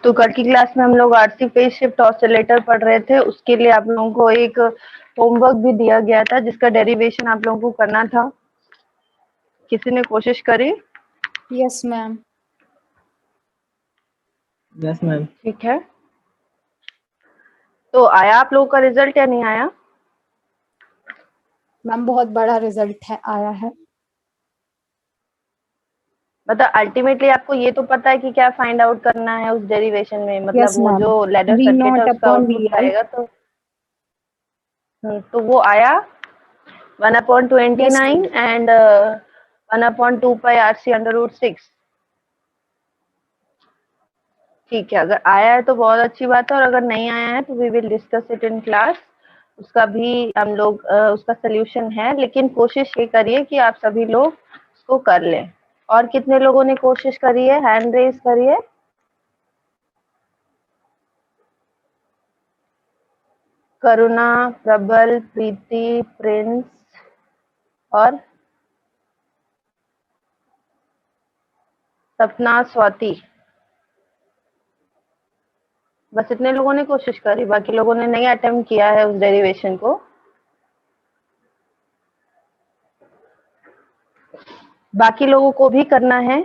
तो कल की क्लास में हम लोग आरसी फेज शिफ्ट ऑसिलेटर पढ़ रहे थे। उसके लिए आप लोगों को एक होमवर्क भी दिया गया था जिसका डेरिवेशन आप लोगों को करना था। किसी ने कोशिश करी? Yes ma'am. Yes ma'am. ठीक है, तो आया आप लोगों का रिजल्ट या नहीं आया? मैम बहुत बड़ा रिजल्ट है, आया है। मतलब अल्टीमेटली आपको ये तो पता है कि क्या फाइंड आउट करना है उस डेरिवेशन में, मतलब यस वो मैम, जो लैडर वी सर्किट है नॉट उसका अपॉन आउटपुट वी आई। आएगा। तो वो आया 1/29 एंड 1/2 पाई RC √6। ठीक है, अगर आया है तो बहुत अच्छी बात है, और अगर नहीं आया है तो we will discuss it in class. उसका भी हम लोग उसका सोल्यूशन है, लेकिन कोशिश ये करिए कि आप सभी लोग उसको कर लें। और कितने लोगों ने कोशिश करी है? हैंड रेज करिए। करुणा, प्रबल, प्रीति, प्रिंस और सपना, स्वाति, बस इतने लोगों ने कोशिश करी, बाकी लोगों ने नहीं अटेम्प्ट किया है उस डेरिवेशन को। बाकी लोगों को भी करना है।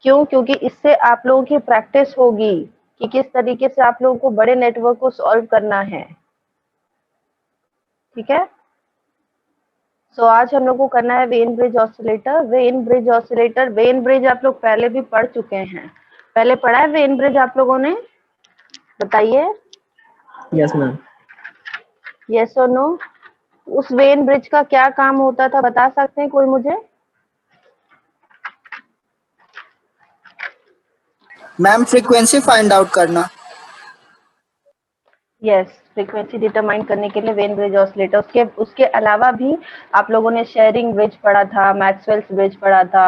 क्यों? क्योंकि इससे आप लोगों की प्रैक्टिस होगी कि किस तरीके से आप लोगों को बड़े नेटवर्क को सॉल्व करना है। ठीक है, सो आज हम लोग को करना है when bridge oscillator. When bridge oscillator, Wien bridge आप लोग पहले भी पढ़ चुके हैं। पहले पढ़ा है वेन ब्रिज आप लोगों ने? बताइए यस मैम। यस और नो। उस वेन ब्रिज का क्या काम होता था, बता सकते हैं कोई मुझे? मैम फ्रीक्वेंसी फाइंड आउट करना। यस, फ्रीक्वेंसी डिटरमाइन करने के लिए वेन ब्रिज ऑसिलेटर। उसके उसके अलावा भी आप लोगों ने शेयरिंग ब्रिज पढ़ा था, मैक्सवेल्स ब्रिज पढ़ा था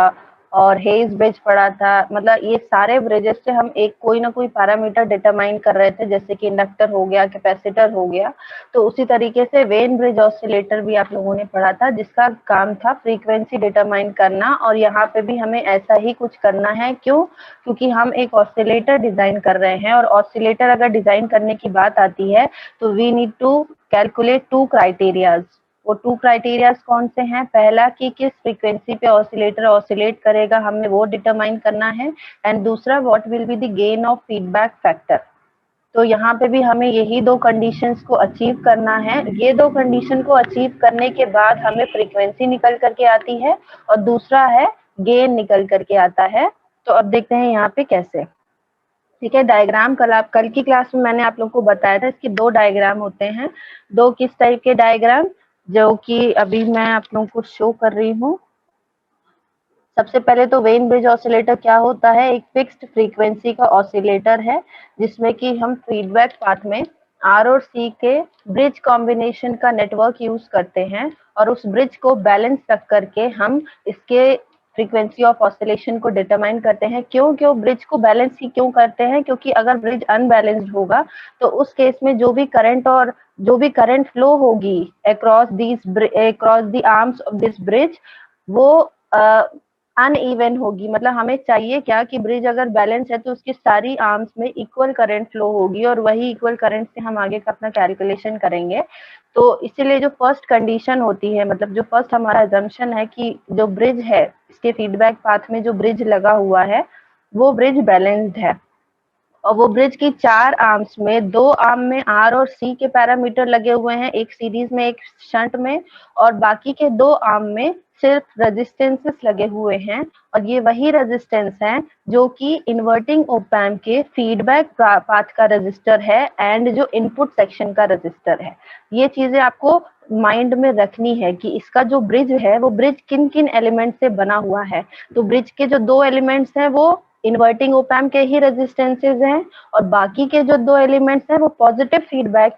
और हेज ब्रिज पढ़ा था। मतलब ये सारे ब्रिजेस से हम एक कोई ना कोई पैरामीटर डिटरमाइन कर रहे थे, जैसे कि इंडक्टर हो गया, कैपेसिटर हो गया। तो उसी तरीके से वेन ब्रिज ऑसिलेटर भी आप लोगों ने पढ़ा था, जिसका काम था फ्रीक्वेंसी डिटरमाइन करना। और यहाँ पे भी हमें ऐसा ही कुछ करना है। क्यों? क्योंकि हम एक ऑसिलेटर डिजाइन कर रहे हैं, और ऑसिलेटर अगर डिजाइन करने की बात आती है तो we need to calculate 2 criterias. वो 2 क्राइटेरियाज कौन से हैं? पहला कि किस फ्रीक्वेंसी पे ऑसिलेटर ऑसिलेट करेगा, हमें वो डिटरमाइन करना है। एंड दूसरा, what will be the gain of feedback factor. तो यहाँ पे भी हमें यही 2 कंडीशंस को अचीव करना है। ये 2 कंडीशन को अचीव करने के बाद हमें फ्रीक्वेंसी निकल करके आती है, और दूसरा है गेन निकल करके आता है। तो अब देखते हैं यहाँ पे कैसे। ठीक है, डायग्राम कल की क्लास में मैंने आप लोग को बताया था, इसके 2 डायग्राम होते हैं। 2 किस टाइप के डायग्राम, जो कि अभी मैं आप लोगों को शो कर रही हूँ। सबसे पहले तो वेन ब्रिज ऑसिलेटर क्या होता है? एक फिक्स्ड फ्रीक्वेंसी का ऑसिलेटर है, जिसमें कि हम फीडबैक पाथ में आर और सी के ब्रिज कॉम्बिनेशन का नेटवर्क यूज करते हैं, और उस ब्रिज को बैलेंस रख करके हम इसके फ्रीक्वेंसी ऑफ ऑसिलेशन को डिटरमाइन करते हैं। क्यों ब्रिज को बैलेंस ही क्यों करते हैं? क्योंकि अगर ब्रिज अनबैलेंस्ड होगा तो उस केस में जो भी करंट फ्लो होगी across the arms of this bridge, वो अनइवन होगी। मतलब हमें चाहिए क्या कि ब्रिज अगर बैलेंस है तो उसकी सारी आर्म्स में इक्वल करंट फ्लो होगी, और वही इक्वल करंट से हम आगे का अपना कैलकुलेशन करेंगे। तो इसीलिए जो फर्स्ट कंडीशन होती है, मतलब जो फर्स्ट हमारा अजम्पशन है कि जो ब्रिज है, इसके फीडबैक पाथ में जो ब्रिज लगा हुआ है वो ब्रिज बैलेंस्ड है। और वो ब्रिज की 4 आर्म्स में 2 आर्म में आर और सी के पैरामीटर लगे हुए हैं, एक सीरीज में एक शंट में, और बाकी के 2 आर्म में सिर्फ रेजिस्टेंसेस लगे हुए हैं। और ये वही रेजिस्टेंस हैं जो कि इन्वर्टिंग ऑप एम्प के फीडबैक पाथ का रजिस्टर है एंड जो इनपुट सेक्शन का रजिस्टर है। ये चीजें आपको माइंड में रखनी है कि इसका जो ब्रिज है वो ब्रिज किन किन एलिमेंट से बना हुआ है। तो ब्रिज के जो 2 एलिमेंट्स हैं वो इन्वर्टिंग ऑप एम्प के ही रेजिस्टेंसेज हैं, और बाकी के जो 2 एलिमेंट्स हैं वो पॉजिटिव फीडबैक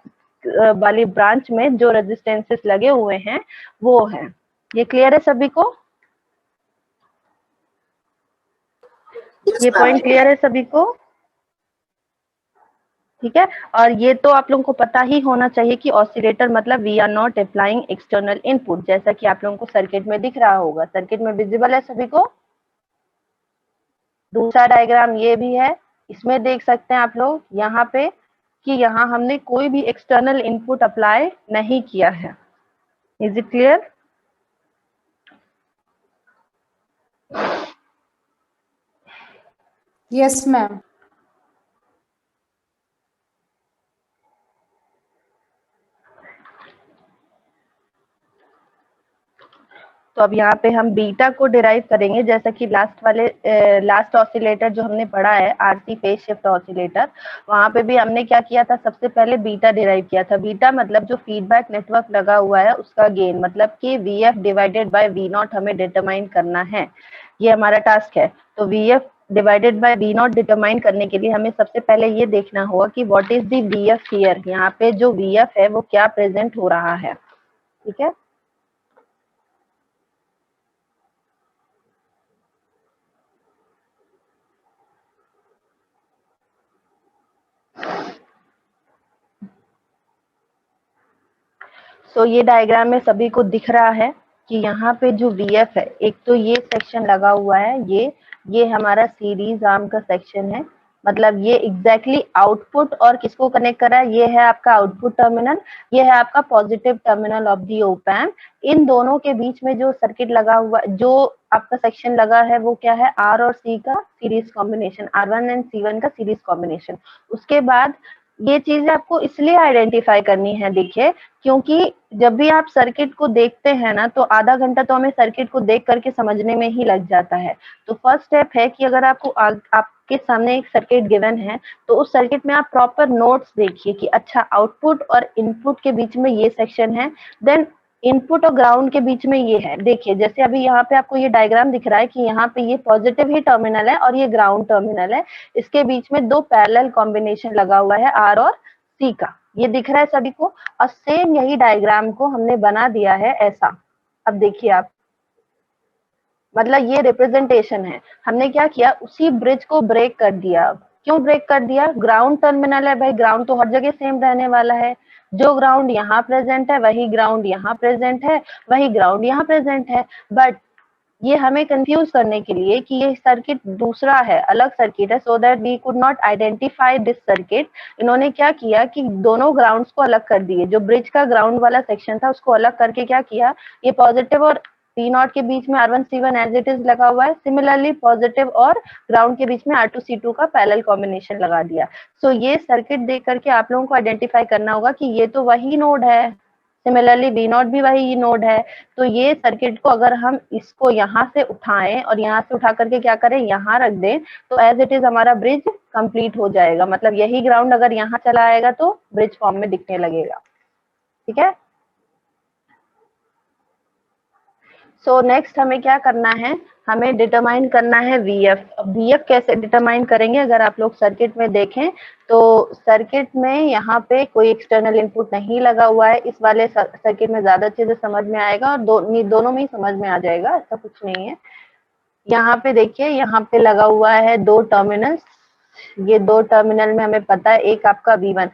वाली ब्रांच में जो रेजिस्टेंसेस लगे हुए हैं वो हैं। ये क्लियर है सभी को? Yes, ये ma'am. पॉइंट क्लियर है सभी को? ठीक है, और ये तो आप लोगों को पता ही होना चाहिए कि ऑसिलेटर मतलब we are not applying external input, जैसा कि आप लोगों को सर्किट में दिख रहा होगा। सर्किट में विजिबल है सभी को? दूसरा डायग्राम ये भी है, इसमें देख सकते हैं आप लोग यहाँ पे कि यहाँ हमने कोई भी एक्सटर्नल इनपुट अप्लाई नहीं किया है। Is it clear? Yes, ma'am. तो अब यहाँ पे हम बीटा को डिराइव करेंगे, जैसा कि लास्ट ऑसिलेटर जो हमने पढ़ा है आरसी फेज शिफ्ट ऑसिलेटर, वहां पे भी हमने क्या किया था, सबसे पहले बीटा डिराइव किया था। बीटा मतलब जो फीडबैक नेटवर्क लगा हुआ है उसका गेन, मतलब कि VF divided by V naught हमें डिटरमाइन करना है, ये हमारा टास्क है। तो VF divided by V naught determine करने के लिए हमें सबसे पहले ये देखना होगा कि what is the VF here, यहाँ पे जो वीएफ है वो क्या प्रेजेंट हो रहा है। ठीक है, सो ये डायग्राम में सभी को दिख रहा है कि यहाँ पे जो वीएफ है, एक तो ये सेक्शन लगा हुआ है, ये हमारा सीरीज आर्म का सेक्शन है, मतलब ये एग्जैक्टली आउटपुट और किसको कनेक्ट कर रहा है, ये है आपका आउटपुट टर्मिनल, ये है आपका positive terminal of the op amp. इन दोनों के बीच में जो सर्किट लगा हुआ, जो आपका सेक्शन लगा है, वो क्या है, आर और सी का series combination, R1 and C1 का सीरीज कॉम्बिनेशन। उसके बाद ये चीजें आपको इसलिए आइडेंटिफाई करनी है, देखिए, क्योंकि जब भी आप सर्किट को देखते हैं ना, तो आधा घंटा तो हमें सर्किट को देख करके समझने में ही लग जाता है। तो फर्स्ट स्टेप है कि अगर आपको आपके सामने एक सर्किट गिवन है, तो उस सर्किट में आप प्रॉपर नोट्स देखिए कि अच्छा आउटपुट और इनपुट के बीच में ये सेक्शन है, देन इनपुट और ग्राउंड के बीच में ये है। देखिए जैसे अभी यहाँ पे आपको ये डायग्राम दिख रहा है कि यहाँ पे ये पॉजिटिव ही टर्मिनल है और ये ग्राउंड टर्मिनल है, इसके बीच में दो पैरेलल कॉम्बिनेशन लगा हुआ है आर और सी का, ये दिख रहा है सभी को। और सेम यही डायग्राम को हमने बना दिया है ऐसा। अब देखिए आप, मतलब ये रिप्रेजेंटेशन है, हमने क्या किया, उसी ब्रिज को ब्रेक कर दिया। क्यों ब्रेक कर दिया, ग्राउंड टर्मिनल है भाई, ग्राउंड तो हर जगह सेम रहने वाला है, जो ग्राउंड यहाँ प्रेजेंट है वही ग्राउंड यहाँ प्रेजेंट है, वही ग्राउंड यहाँ प्रेजेंट है। बट ये हमें कंफ्यूज करने के लिए कि ये सर्किट दूसरा है, अलग सर्किट है, so that we could not identify this circuit, इन्होंने क्या किया कि दोनों ग्राउंड्स को अलग कर दिए, जो ब्रिज का ग्राउंड वाला सेक्शन था उसको अलग करके क्या किया, ये पॉजिटिव और पी नॉट के बीच में R1 C1 as it is लगा हुआ है, सिमिलरली पॉजिटिव और ग्राउंड के बीच में R2 C2 का पैरेलल कॉम्बिनेशन लगा दिया। सो ये सर्किट देख करके आप लोगों को आइडेंटिफाई करना होगा कि ये तो वही नोड है, सिमिलरली बी नॉट भी वही नोड है। तो ये सर्किट को अगर हम इसको यहाँ से उठाएं और यहाँ से उठा करके क्या करें, यहाँ रख दें, तो एज इट इज हमारा ब्रिज कंप्लीट हो जाएगा, मतलब यही ग्राउंड अगर यहाँ चला आएगा तो ब्रिज फॉर्म में दिखने लगेगा। ठीक है, सो नेक्स्ट हमें क्या करना है, हमें डिटरमाइन करना है वीएफ। अब वीएफ कैसे डिटरमाइन करेंगे, अगर आप लोग सर्किट में देखें तो सर्किट में यहाँ पे कोई एक्सटर्नल इनपुट नहीं लगा हुआ है, इस वाले सर्किट में ज्यादा चीजें समझ में आएगा और दोनों में ही समझ में आ जाएगा, ऐसा कुछ नहीं है। यहाँ पे देखिए, यहाँ पे लगा हुआ है दो टर्मिनल, ये दो टर्मिनल में हमें पता है एक आपका V1,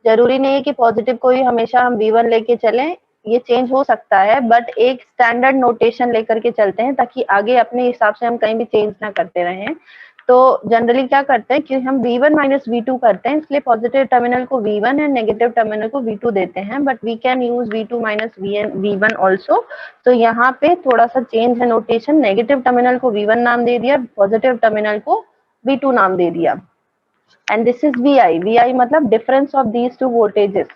जरूरी नहीं है कि पॉजिटिव को ही हमेशा हम V1 लेके चलें, ये चेंज हो सकता है, बट एक स्टैंडर्ड नोटेशन लेकर के चलते हैं ताकि आगे अपने हिसाब से हम कहीं भी चेंज ना करते रहें। तो जनरली क्या करते हैं कि हम V1 माइनस V2 करते हैं, इसलिए पॉजिटिव टर्मिनल को V1 एंड नेगेटिव टर्मिनल को V2 देते हैं, but we can use V2 minus V1 also. तो यहाँ पे थोड़ा सा चेंज है नोटेशन, नेगेटिव टर्मिनल को V1 नाम दे दिया, पॉजिटिव टर्मिनल को V2 नाम दे दिया, एंड दिस इज VI मतलब difference of these two voltages.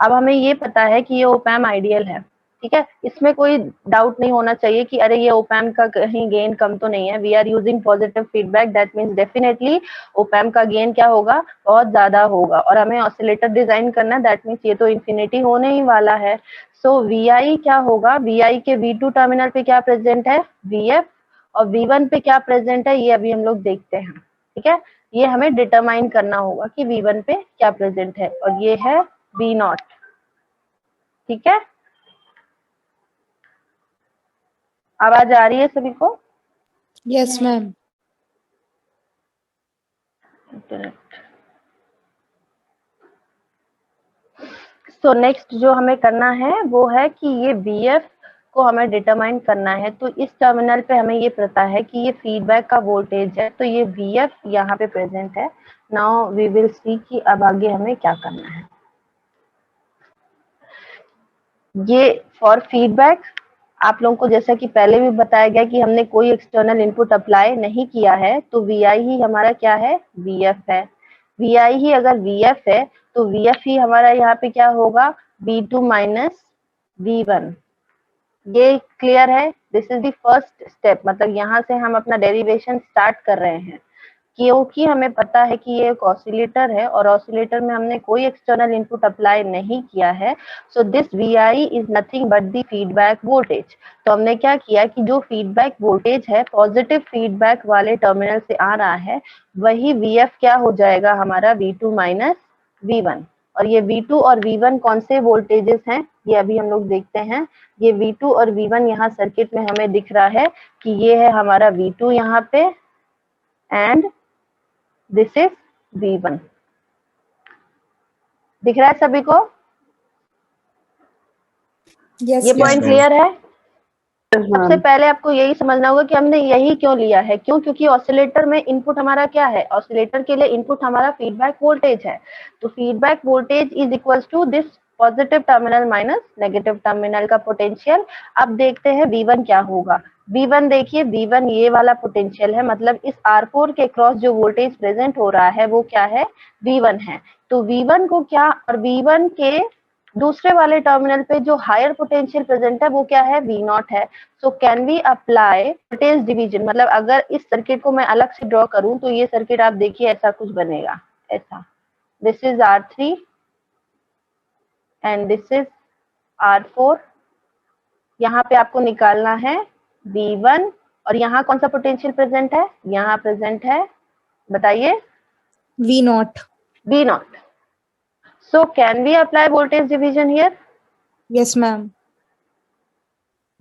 अब हमें ये पता है कि ये ओप एम्प आइडियल है, ठीक है, इसमें कोई डाउट नहीं होना चाहिए कि अरे ये ओप एम्प का कहीं गेन कम तो नहीं है, we are using positive feedback, that means definitely op amp का गेन क्या होगा, बहुत ज्यादा होगा, और हमें ऑसिलेटर डिजाइन करना है, दैट मीन्स ये तो इन्फिनिटी होने ही वाला है। सो VI क्या होगा, VI के V2 टर्मिनल पे क्या प्रेजेंट है, VF, और V1 पे क्या प्रेजेंट है ये अभी हम लोग देखते हैं। ठीक है, ये हमें डिटरमाइन करना होगा कि V1 पे क्या प्रेजेंट है, और ये है V0। ठीक है, आवाज आ रही है सभी को? Yes, ma'am. सो नेक्स्ट जो हमें करना है वो है कि ये VF उसको हमें डिटरमाइन करना है। तो इस टर्मिनल पे हमें ये पता है कि ये फीडबैक का वोल्टेज है, तो ये VF यहाँ पे प्रेजेंट है। नाउ वी विल सी कि अब आगे हमें क्या करना है। ये फॉर फीडबैक आप लोगों को जैसा कि पहले भी बताया गया कि हमने कोई एक्सटर्नल इनपुट अप्लाई नहीं किया है, तो VI ही हमारा क्या है, VF है। VI ही अगर VF है तो VF ही हमारा यहाँ पे क्या होगा, V2 माइनस V1। ये क्लियर है? This is the first step, मतलब यहाँ से हम अपना डेरिवेशन स्टार्ट कर रहे हैं, क्योंकि हमें पता है कि ये एक ऑसिलेटर है और ऑसिलेटर में हमने कोई एक्सटर्नल इनपुट अप्लाई नहीं किया है। So this VI is nothing but the feedback voltage. तो हमने क्या किया कि जो फीडबैक वोल्टेज है पॉजिटिव फीडबैक वाले टर्मिनल से आ रहा है, वही VF क्या हो जाएगा हमारा, V2 माइनस V1। और ये V2 और V1 कौन से वोल्टेजेस हैं, ये अभी हम लोग देखते हैं। ये V2 और V1 यहाँ सर्किट में हमें दिख रहा है कि ये है हमारा V2 यहाँ पे एंड दिस इज V1। दिख रहा है सभी को? Yes, ये ma'am. पॉइंट क्लियर है? सबसे पहले आपको यही समझना होगा कि हमने यही क्यों लिया है, क्यों? क्योंकि ऑसिलेटर में इनपुट हमारा क्या है, ऑसिलेटर के लिए इनपुट हमारा फीडबैक वोल्टेज है। तो feedback voltage is equals to this positive terminal minus negative terminal का पोटेंशियल। अब देखते हैं V1 क्या होगा। V1 देखिए, V1 ये वाला पोटेंशियल है, मतलब इस R4 के क्रॉस जो वोल्टेज प्रेजेंट हो रहा है वो क्या है, V1 है। तो V1 को क्या, और V1 के दूसरे वाले टर्मिनल पे जो हायर पोटेंशियल प्रेजेंट है वो क्या है, V0 है। So can we apply voltage division, मतलब अगर इस सर्किट को मैं अलग से ड्रॉ करूं तो ये सर्किट आप देखिए ऐसा कुछ बनेगा, ऐसा। This is R3 and this is R4। यहाँ पे आपको निकालना है V1 और यहाँ कौन सा पोटेंशियल प्रेजेंट है, यहाँ प्रेजेंट है, बताइए, V0. V0। So can we apply voltage division here? Yes, ma'am.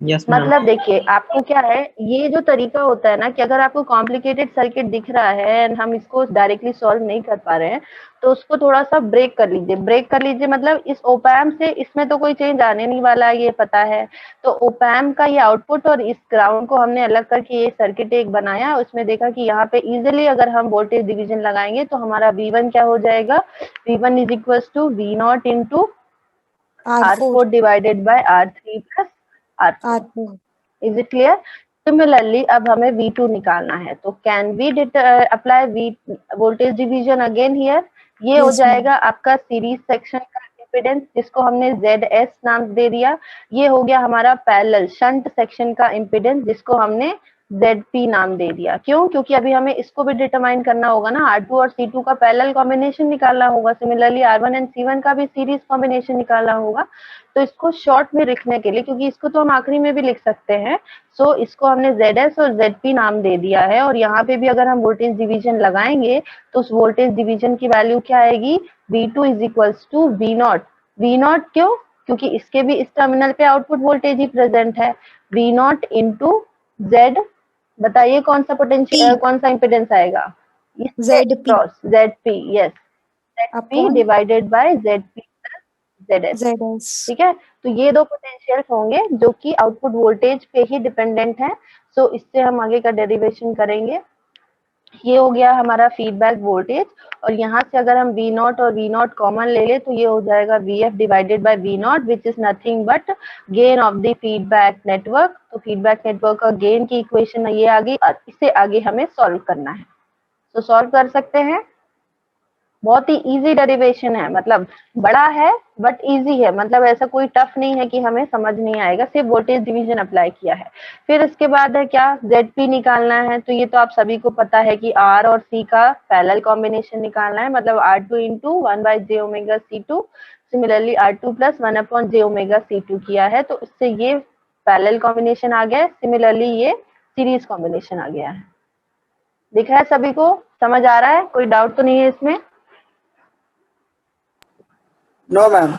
Yes, ma'am. मतलब देखिए आपको क्या है, ये जो तरीका होता है ना कि अगर आपको कॉम्प्लिकेटेड सर्किट दिख रहा है एंड हम इसको डायरेक्टली सॉल्व नहीं कर पा रहे हैं, तो उसको थोड़ा सा ब्रेक कर लीजिए। ब्रेक कर लीजिए मतलब इस ओपैम से इसमें तो कोई चेंज आने नहीं वाला है, ये पता है। तो ओपैम का ये आउटपुट और इस ग्राउंड को हमने अलग करके ये सर्किट एक बनाया, उसमें देखा कि यहाँ पे इजिली अगर हम वोल्टेज डिविजन लगाएंगे तो हमारा V1 क्या हो जाएगा, V1 is equal to V0 into R4 divided by R3 plus R4। Is it clear? Similarly अब हमें V2 निकालना है, तो can we apply voltage division again here. ये हो Yes, जाएगा आपका सीरीज सेक्शन का इम्पीडेंस, जिसको हमने ZS नाम दे दिया। ये हो गया हमारा पैरेलल शंट सेक्शन का इम्पीडेंस, जिसको हमने ZP नाम दे दिया। क्यों? क्योंकि अभी हमें इसको भी डिटरमाइन करना होगा ना, R2 और C2 का पैरेलल कॉम्बिनेशन निकालना होगा, सिमिलरली R1 एंड C1 का भी सीरीज कॉम्बिनेशन निकालना होगा। तो इसको शॉर्ट में लिखने के लिए, क्योंकि इसको तो हम आखिरी में भी लिख सकते हैं, सो इसको हमने ZS और ZP नाम दे दिया है। और यहाँ पे भी अगर हम वोल्टेज डिवीजन लगाएंगे तो उस वोल्टेज डिवीजन की वैल्यू क्या आएगी, V2 is equals to V0। V0 क्यों? क्योंकि इसके भी इस टर्मिनल पे आउटपुट वोल्टेज ही प्रेजेंट है। V0 इंटू Z, बताइए कौन सा पोटेंशियल, कौन सा इम्पीडेंस आएगा, ZP. Cross ZP, yes, ZP Upon divided by ZP plus ZS। ZS. ठीक है, तो ये दो पोटेंशियल होंगे जो कि आउटपुट वोल्टेज पे ही डिपेंडेंट है। सो इससे हम आगे का डेरिवेशन करेंगे। ये हो गया हमारा फीडबैक वोल्टेज, और यहाँ से अगर हम V0 और V0 कॉमन ले ले तो ये हो जाएगा VF divided by V0, which is nothing but gain of the feedback network. तो फीडबैक नेटवर्क का गेन की इक्वेशन ये आ गई, और इसे आगे हमें सॉल्व करना है। तो सॉल्व कर सकते हैं, बहुत ही इजी डेरिवेशन है, मतलब बड़ा है बट इजी है, मतलब ऐसा कोई टफ नहीं है कि हमें समझ नहीं आएगा, सिर्फ वोल्टेज डिवीजन अप्लाई किया है। फिर इसके बाद है क्या, ZP निकालना है। तो ये तो आप सभी को पता है कि R और C का पैरेलल कॉम्बिनेशन निकालना है, मतलब R2 into 1/j omega C2, similarly R2 plus 1/j omega C2 किया है, तो इससे ये पैरेलल कॉम्बिनेशन आ गया है, सिमिलरली ये सीरीज कॉम्बिनेशन आ गया है। दिख रहा है सभी को, समझ आ रहा है, कोई डाउट तो नहीं है इसमें? No, ma'am.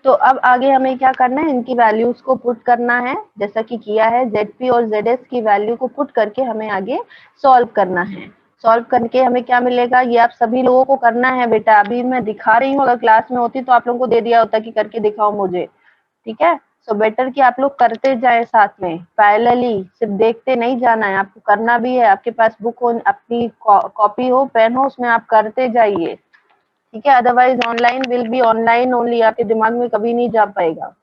तो अब आगे हमें क्या करना है, इनकी वैल्यूज को पुट करना है, जैसा कि किया है। ZP और ZS की वैल्यू को पुट करके हमें आगे सॉल्व करना है। सॉल्व करके हमें क्या मिलेगा, ये आप सभी लोगों को करना है बेटा। अभी मैं दिखा रही हूँ, अगर क्लास में होती तो आप लोगों को दे दिया होता कि करके दिखाओ मुझे, ठीक है। सो बेटर कि आप लोग करते जाए साथ में पैरेलली, सिर्फ देखते नहीं जाना है, आपको करना भी है। आपके पास बुक हो, अपनी कॉपी हो, पेन हो, उसमें आप करते जाइए, ठीक है। Otherwise online will be online only, आपके दिमाग में कभी नहीं जा पाएगा।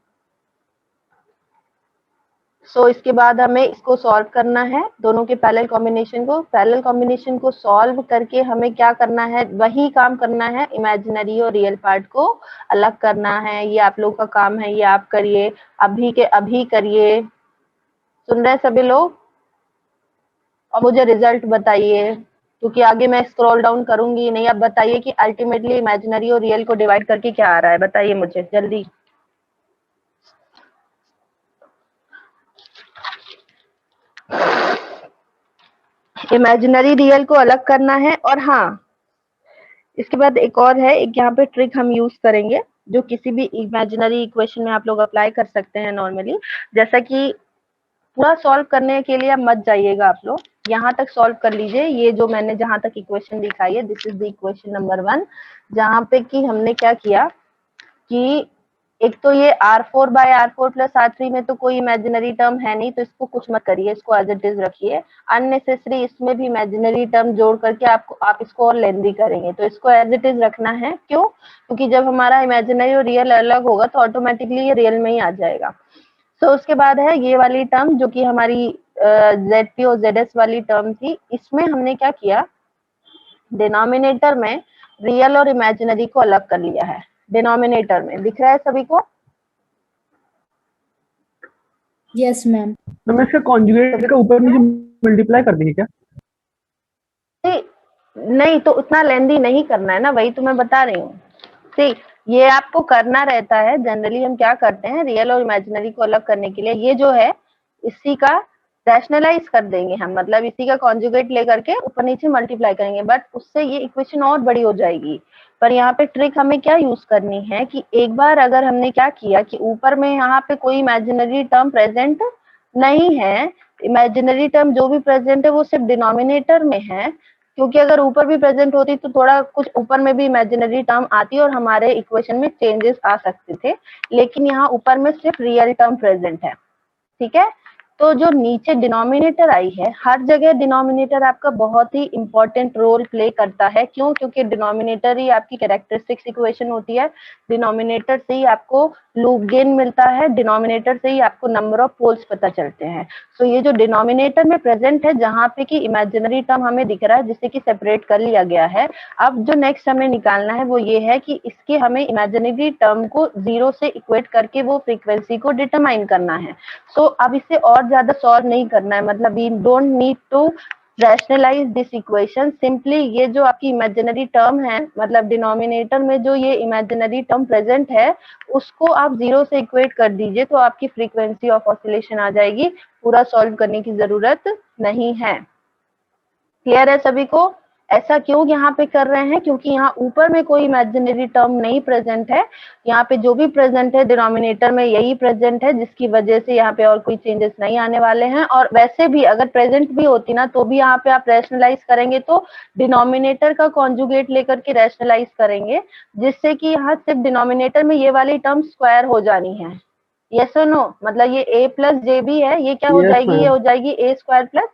सो इसके बाद हमें इसको सॉल्व करना है, दोनों के पैरेलल कॉम्बिनेशन को। पैरेलल कॉम्बिनेशन को सॉल्व करके हमें क्या करना है, वही काम करना है, इमेजिनरी और रियल पार्ट को अलग करना है। ये आप लोग का काम है, ये आप करिए, अभी के अभी करिए। सुन रहे हैं सभी लोग? और मुझे रिजल्ट बताइए, क्योंकि आगे मैं स्क्रॉल डाउन करूंगी नहीं। आप बताइए कि अल्टीमेटली इमेजिनरी और रियल को डिवाइड करके क्या आ रहा है, बताइए मुझे जल्दी। इमेजिनरी रियल को अलग करना है। और हाँ, इसके बाद एक और है, एक यहाँ पे ट्रिक हम यूज करेंगे जो किसी भी इमेजिनरी इक्वेशन में आप लोग अप्लाई कर सकते हैं नॉर्मली। जैसा कि पूरा सॉल्व करने के लिए अब मत जाइएगा, आप लोग यहाँ तक सॉल्व कर लीजिए। ये जो मैंने जहां तक इक्वेशन दिखाई है, this is the equation number 1, जहाँ पे कि हमने क्या किया कि एक तो ये R4 bye R4 plus R3 में तो कोई इमेजिनरी टर्म है नहीं, तो इसको कुछ मत करिए, इसको एज इट इज रखिए। अननेसेसरी इसमें भी इमेजिनरी टर्म जोड़ करके आप इसको और लेंदी करेंगे, तो इसको एज इट इज रखना है। क्यों? क्योंकि जब हमारा इमेजिनरी और रियल अलग होगा तो ऑटोमेटिकली ये रियल में ही आ जाएगा। तो उसके बाद है ये वाली टर्म जो कि हमारी ZP और ZS वाली टर्म थी। इसमें हमने क्या किया, डिनोमिनेटर में रियल और इमेजिनरी को अलग कर लिया है। डिनोमिनेटर में दिख रहा है सभी को? Yes, ma'am. तो मैं इसका कॉन्जुगेट का ऊपर नीचे मल्टीप्लाई कर देंगे क्या? नहीं, तो उतना लेंदी नहीं करना है ना, वही तो मैं बता रही हूँ। ठीक, ये आपको करना रहता है। जनरली हम क्या करते हैं, रियल और इमेजिनरी को अलग करने के लिए ये जो है इसी का रैशनलाइज कर देंगे हम, मतलब इसी का कॉन्जुगेट लेकर के ऊपर नीचे मल्टीप्लाई करेंगे, बट उससे ये इक्वेशन और बड़ी हो जाएगी। पर यहाँ पे ट्रिक हमें क्या यूज करनी है कि एक बार अगर हमने क्या किया कि ऊपर में यहाँ पे कोई इमेजिनरी टर्म प्रेजेंट नहीं है, इमेजिनरी टर्म जो भी प्रेजेंट है वो सिर्फ डिनोमिनेटर में है, क्योंकि अगर ऊपर भी प्रेजेंट होती तो थोड़ा कुछ ऊपर में भी इमेजिनरी टर्म आती और हमारे इक्वेशन में चेंजेस आ सकते थे, लेकिन यहाँ ऊपर में सिर्फ रियल टर्म प्रेजेंट है, ठीक है। तो जो नीचे डिनोमिनेटर आई है, हर जगह डिनोमिनेटर आपका बहुत ही इंपॉर्टेंट रोल प्ले करता है। क्यों? क्योंकि डिनोमिनेटर ही आपकी कैरेक्टरिस्टिक्स इक्वेशन होती है, डिनोमिनेटर से ही आपको लूप गेन मिलता है, डिनोमिनेटर से ही आपको नंबर ऑफ पोल्स पता चलते हैं। सो ये जो डिनोमिनेटर में प्रेजेंट है, जहां पे कि इमेजिनरी टर्म हमें दिख रहा है जिससे कि सेपरेट कर लिया गया है, अब जो नेक्स्ट हमें निकालना है वो ये है कि इसके हमें इमेजिनरी टर्म को 0 से इक्वेट करके वो फ्रीक्वेंसी को डिटरमाइन करना है। सो अब इसे और ज्यादा सॉल्व नहीं करना है, मतलब we don't need to rationalise this equation. Simply ये जो आपकी इमेजिनरी टर्म है, मतलब डिनोमिनेटर में जो ये इमेजिनरी टर्म प्रेजेंट है, उसको आप 0 से इक्वेट कर दीजिए तो आपकी फ्रीक्वेंसी ऑफ ऑसिलेशन आ जाएगी। पूरा सॉल्व करने की जरूरत नहीं है। क्लियर है सभी को? ऐसा क्यों यहाँ पे कर रहे हैं? क्योंकि यहाँ ऊपर में कोई इमेजिनरी टर्म नहीं प्रेजेंट है, यहाँ पे जो भी प्रेजेंट है डिनोमिनेटर में यही प्रेजेंट है, जिसकी वजह से यहाँ पे और कोई चेंजेस नहीं आने वाले हैं। और वैसे भी अगर प्रेजेंट भी होती ना तो भी यहाँ पे आप रैशनलाइज करेंगे तो डिनोमिनेटर का कॉन्जुगेट लेकर के रैशनलाइज करेंगे, जिससे कि यहाँ सिर्फ डिनोमिनेटर में ये वाली टर्म स्क्वायर हो जानी है। यस और नो? मतलब ये a प्लस जे भी है, ये क्या हो Yes, जाएगी, ये ma'am. हो जाएगी a square plus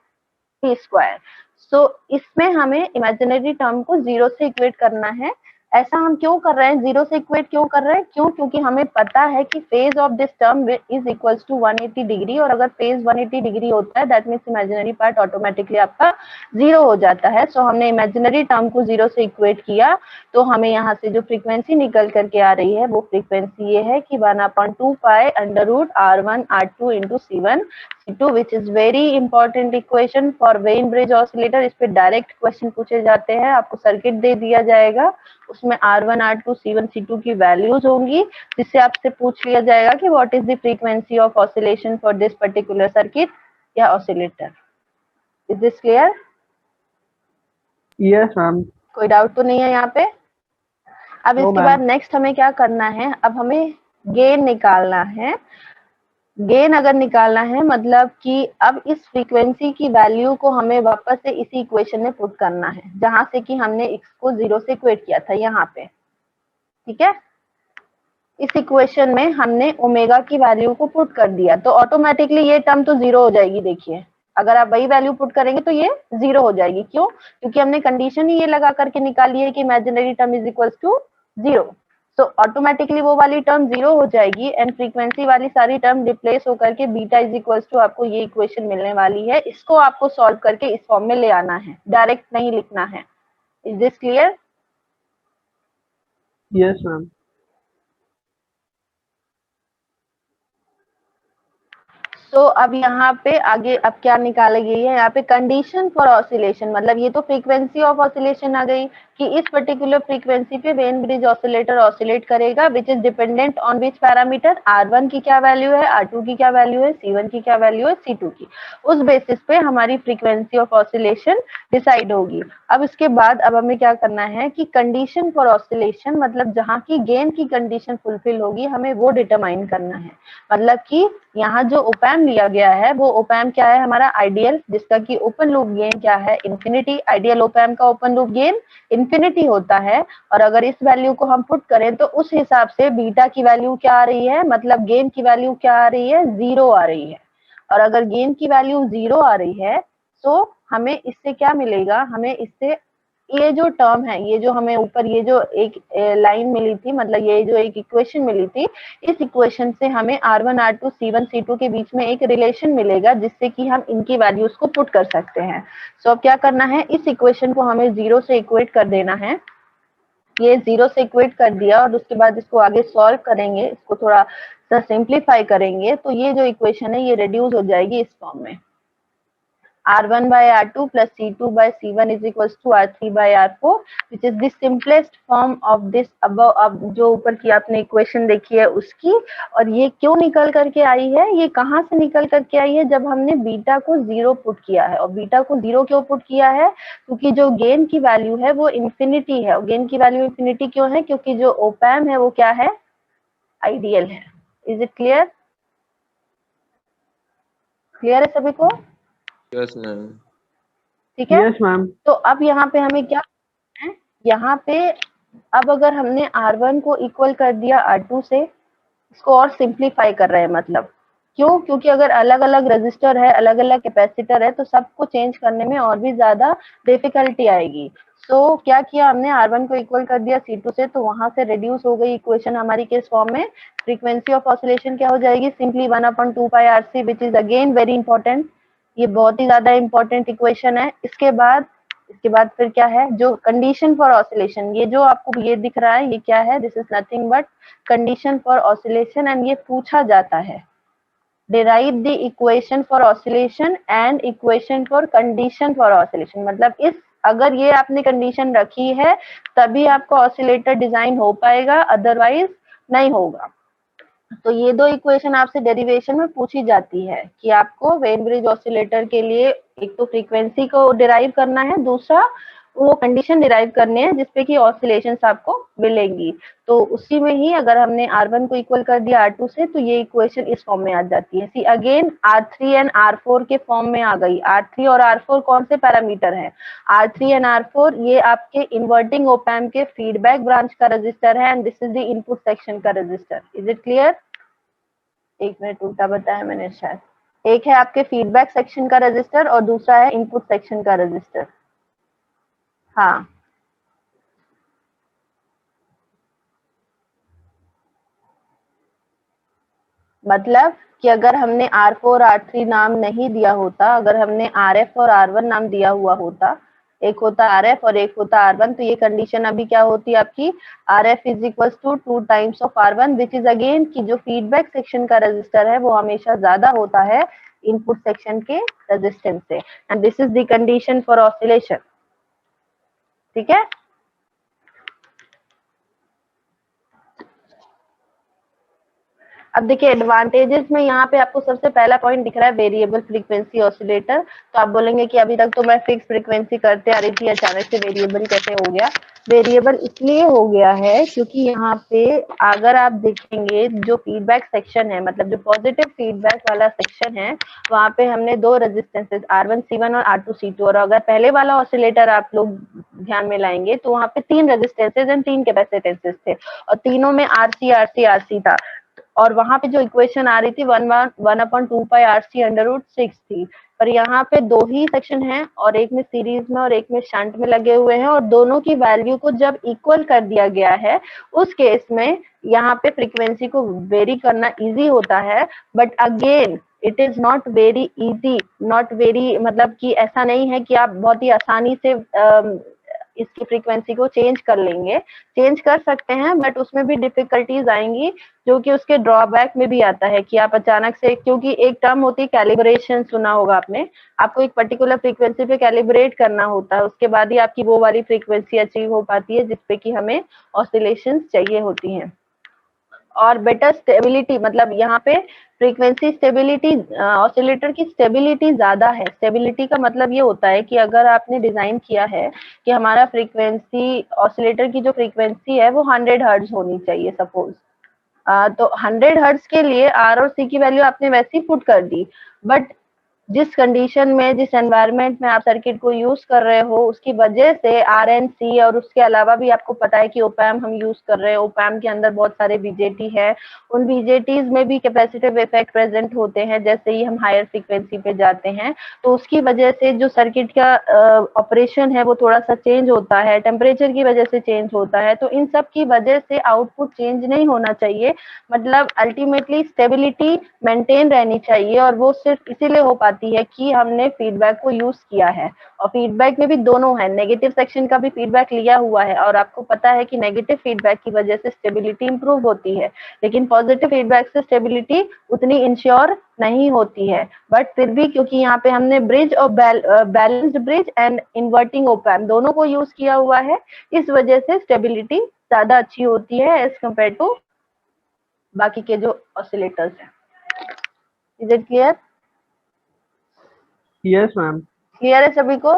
b square. So इसमें हमें इमेजिनरी टर्म को 0 से इक्वेट करना है। ऐसा हम क्यों कर रहे हैं, 0 से इक्वेट क्यों कर रहे हैं? क्यों? क्योंकि हमें पता है कि phase of this term is equals to 180 degree, और अगर फेज 180 डिग्री होता है that means imaginary part automatically आपका 0 हो जाता है। सो हमने इमेजिनरी टर्म को 0 से इक्वेट किया, तो हमें यहाँ से जो फ्रीक्वेंसी निकल करके आ रही है वो फ्रीक्वेंसी ये है कि 1/2 pi under root R1 R2 into C1 C2, which is very important equation for Wien bridge oscillator. इस पे डायरेक्ट क्वेश्चन पूछे जाते हैं, आपको सर्किट दे दिया जाएगा, उसमें R1 R2 C1 C2 की वैल्यूज होंगी, जिससे आपसे पूछ लिया जाएगा कि what is the frequency of oscillation for this particular circuit या oscillator. Is this clear? Yes, ma'am. कोई डाउट तो नहीं है यहाँ पे? अब No, इसके ma'am. बाद नेक्स्ट हमें क्या करना है, अब हमें गेन निकालना है। गेन अगर निकालना है मतलब कि अब इस फ्रीक्वेंसी की वैल्यू को हमें वापस से इसी इक्वेशन में पुट करना है, जहां से कि हमने इसको 0 से इक्वेट किया था यहाँ पे, ठीक है। इस इक्वेशन में हमने ओमेगा की वैल्यू को पुट कर दिया तो ऑटोमेटिकली ये टर्म तो जीरो हो जाएगी। देखिए अगर आप वही वैल्यू पुट करेंगे तो ये जीरो हो जाएगी। क्यों? क्योंकि हमने कंडीशन ही ये लगा करके निकाली है कि imaginary term is equal to zero. तो ऑटोमेटिकली वो वाली टर्म जीरो हो जाएगी एंड फ्रीक्वेंसी वाली सारी टर्म रिप्लेस होकर के बीटा इज इक्वल टू आपको ये इक्वेशन मिलने वाली है। इसको आपको सॉल्व करके इस फॉर्म में ले आना है, डायरेक्ट नहीं लिखना है। Is this clear? Yes ma'am. तो अब यहाँ पे आगे अब क्या निकाला गई है, यहाँ पे कंडीशन फॉर ऑसिलेशन, मतलब ये तो फ्रीक्वेंसी ऑफ ऑसिलेशन आ गई कि इस पर्टिकुलर फ्रीक्वेंसी पे वेन ब्रिज ऑसिलेटर ऑसिलेट करेगा which is dependent on which parameter, R1 की क्या वैल्यू है, R2 की क्या वैल्यू है, C1 की क्या वैल्यू है, C2 की। उस बेसिस पे हमारी फ्रीक्वेंसी ऑफ ऑसिलेशन डिसाइड होगी। अब इसके बाद अब हमें क्या करना है कि कंडीशन फॉर ऑसिलेशन मतलब जहाँ की गेन की कंडीशन फुलफिल होगी हमें वो डिटरमाइन करना है। मतलब कि यहाँ जो ओपैम लिया गया है वो ओपैम क्या है हमारा आइडियल, जिसका कि ओपन लूप गेन क्या है इन्फिनिटी। आइडियल ओपैम का ओपन लूप गेन इन्फिनिटी होता है और अगर इस वैल्यू को हम पुट करें तो उस हिसाब से बीटा की वैल्यू क्या आ रही है, मतलब गेन की वैल्यू क्या आ रही है, जीरो आ रही है। और अगर गेन की वैल्यू जीरो आ रही है तो हमें इससे क्या मिलेगा, हमें इससे ये जो टर्म है, ये जो हमें ऊपर ये जो एक लाइन मिली थी, मतलब ये जो एक इक्वेशन मिली थी, इस इक्वेशन से हमें R1 R2 C1 C2 के बीच में एक रिलेशन मिलेगा जिससे कि हम इनकी वैल्यूज को पुट कर सकते हैं। सो अब क्या करना है, इस इक्वेशन को हमें जीरो से इक्वेट कर देना है। ये जीरो से इक्वेट कर दिया और उसके बाद इसको आगे सॉल्व करेंगे, इसको थोड़ा सा सिंप्लीफाई करेंगे तो ये जो इक्वेशन है ये रिड्यूस हो जाएगी इस फॉर्म में, R1 by R2 plus C2 by C1 is equals to R3 by R4 which is the simplest form of this above। अब जो ऊपर की आपने इक्वेशन देखी है उसकी, और ये क्यों निकल करके आई है, ये कहाँ से निकल करके आई है, जब हमने बीटा को जीरो पुट किया है। और बीटा को जीरो क्यों पुट किया है, क्योंकि जो गेन की वैल्यू है वो इन्फिनिटी है। और गेन की वैल्यू इन्फिनिटी क्यों है, क्योंकि जो ओपैम है वो क्या है, आइडियल है। Is it clear? क्लियर है सभी को? Yes ma'am. ठीक है। Yes ma'am. तो अब यहाँ पे हमें क्या है, यहाँ पे अब अगर हमने R1 को इक्वल कर दिया R2 से, इसको और सिंप्लीफाई कर रहे हैं, मतलब क्यों, क्योंकि अगर अलग अलग रजिस्टर है, अलग अलग कैपेसिटर है तो सबको चेंज करने में और भी ज्यादा डिफिकल्टी आएगी। सो क्या किया हमने, R1 को इक्वल कर दिया C2 से, तो वहां से रिड्यूस हो गई इक्वेशन हमारी किस फॉर्म में, फ्रीक्वेंसी ऑफ ऑसिलेशन क्या हो जाएगी, simply 1/2 pi RC which is again very important. ये बहुत ही ज्यादा इंपॉर्टेंट इक्वेशन है। इसके बाद फिर क्या है, जो कंडीशन फॉर ऑसिलेशन, ये जो आपको ये दिख रहा है ये क्या है, this is nothing but condition for oscillation. And ये पूछा जाता है, derive the equation for oscillation and equation for condition for oscillation. मतलब इस अगर ये आपने कंडीशन रखी है तभी आपको ऑसिलेटर डिजाइन हो पाएगा, अदरवाइज नहीं होगा। तो ये दो इक्वेशन आपसे डेरिवेशन में पूछी जाती है कि आपको वेन ब्रिज ऑसिलेटर के लिए एक तो फ्रीक्वेंसी को डिराइव करना है, दूसरा वो कंडीशन डिराइव करनी है जिसपे कि ऑसिलेशंस आपको मिलेंगी। तो उसी में ही अगर हमने R1 को इक्वल कर दिया R2 से तो ये इक्वेशन इस फॉर्म में आ जाती है। See again R3 and R4 के फॉर्म में आ गई। R3 और R4 कौन से पैरामीटर हैं, R3 एंड R4 ये आपके इन्वर्टिंग ओपैम्प के फीडबैक ब्रांच का रजिस्टर है and this is the input section का रजिस्टर। Is it clear? एक मिनट उल्टा बताया मैंने शायद, एक है आपके फीडबैक सेक्शन का रजिस्टर और दूसरा है इनपुट सेक्शन का रजिस्टर। हाँ, मतलब कि अगर हमने R4 R3 नाम नहीं दिया होता, अगर हमने RF और R1 नाम दिया हुआ होता, एक होता RF और एक होता R1, तो ये कंडीशन अभी क्या होती आपकी, RF is equals to 2 times of R1 which is again कि जो फीडबैक सेक्शन का रजिस्टर है वो हमेशा ज्यादा होता है इनपुट सेक्शन के रेजिस्टेंस से। And this is the condition for oscillation. ठीक है। अब देखिए एडवांटेजेस में यहाँ पे आपको सबसे पहला पॉइंट दिख रहा है वेरिएबल फ्रीक्वेंसी ऑसिलेटर। तो आप बोलेंगे कि अभी तक तो मैं फिक्स फ्रीक्वेंसी करते आ रही थी, अचानक से वेरिएबल कैसे हो गया? वेरिएबल इसलिए हो गया है क्योंकि यहाँ पे अगर आप देखेंगे जो फीडबैक सेक्शन है, मतलब जो पॉजिटिव फीडबैक वाला सेक्शन है, वहाँ पे हमने दो रेजिस्टेंसेस R1C1 और R2C2, और अगर पहले वाला ऑसिलेटर आप लोग ध्यान में लाएंगे तो वहाँ पे 3 रेजिस्टेंसेस एंड 3 कैपेसिटेंसेस थे, और तीनों में RC था। और वहां पे जो इक्वेशन आ रही थी 1/2πRC√6 थी। पर यहाँ पे दो ही सेक्शन हैं, और एक में सीरीज में और एक में शंट में लगे हुए हैं, और दोनों की वैल्यू को जब इक्वल कर दिया गया है उस केस में यहाँ पे फ्रीक्वेंसी को वेरी करना इजी होता है। But again it is not very easy, not very, मतलब कि ऐसा नहीं है कि आप बहुत ही आसानी से इसकी फ्रीक्वेंसी को चेंज कर लेंगे। चेंज कर सकते हैं बट उसमें भी डिफिकल्टीज आएंगी, जो कि उसके ड्रॉबैक में भी आता है कि आप अचानक से, क्योंकि एक टर्म होती है कैलिब्रेशन, सुना होगा आपने, आपको एक पर्टिकुलर फ्रीक्वेंसी पे कैलिब्रेट करना होता है, उसके बाद ही आपकी वो वाली फ्रीक्वेंसी अचीव हो पाती है जिसपे कि हमें ऑसिलेशंस चाहिए होती हैं। और बेटर स्टेबिलिटी, मतलब यहाँ पे फ्रीक्वेंसी स्टेबिलिटी, ऑसिलेटर की स्टेबिलिटी ज्यादा है। स्टेबिलिटी का मतलब ये होता है कि अगर आपने डिजाइन किया है कि हमारा फ्रीक्वेंसी, ऑसिलेटर की जो फ्रीक्वेंसी है वो 100 हर्ट्ज होनी चाहिए सपोज, तो 100 हर्ट्ज के लिए आर और सी की वैल्यू आपने वैसे ही पुट कर दी, बट जिस कंडीशन में, जिस एनवायरनमेंट में आप सर्किट को यूज कर रहे हो उसकी वजह से आर एन सी, और उसके अलावा भी आपको पता है कि ओपैम हम यूज कर रहे हैं, ओपैम के अंदर बहुत सारे बीजेटी है, उन बीजेटीज में भी कैपेसिटिव इफेक्ट प्रेजेंट होते हैं जैसे ही हम हायर फ्रीक्वेंसी पे जाते हैं, तो उसकी वजह से जो सर्किट का ऑपरेशन है वो थोड़ा सा चेंज होता है, टेम्परेचर की वजह से चेंज होता है, तो इन सब की वजह से आउटपुट चेंज नहीं होना चाहिए। मतलब अल्टीमेटली स्टेबिलिटी मेंटेन रहनी चाहिए, और वो सिर्फ इसीलिए हो पाती है कि हमने फीडबैक को यूज किया है। और फीडबैक में भी दोनों है, नेगेटिव सेक्शन का भी फीडबैक लिया हुआ है, और आपको पता है कि नेगेटिव फीडबैक की वजह से स्टेबिलिटी इंप्रूव होती है, लेकिन पॉजिटिव फीडबैक से स्टेबिलिटी उतनी इंश्योर नहीं होती है। बट फिर भी क्योंकि यहाँ पे हमने ब्रिज और balanced bridge and inverting op-amp दोनों को यूज किया हुआ है, इस वजह से स्टेबिलिटी ज्यादा अच्छी होती है एज कम्पेयर टू बाकी के जो ऑसिलेटर्स हैं। Is it clear? Yes ma'am. Clear है सभी को?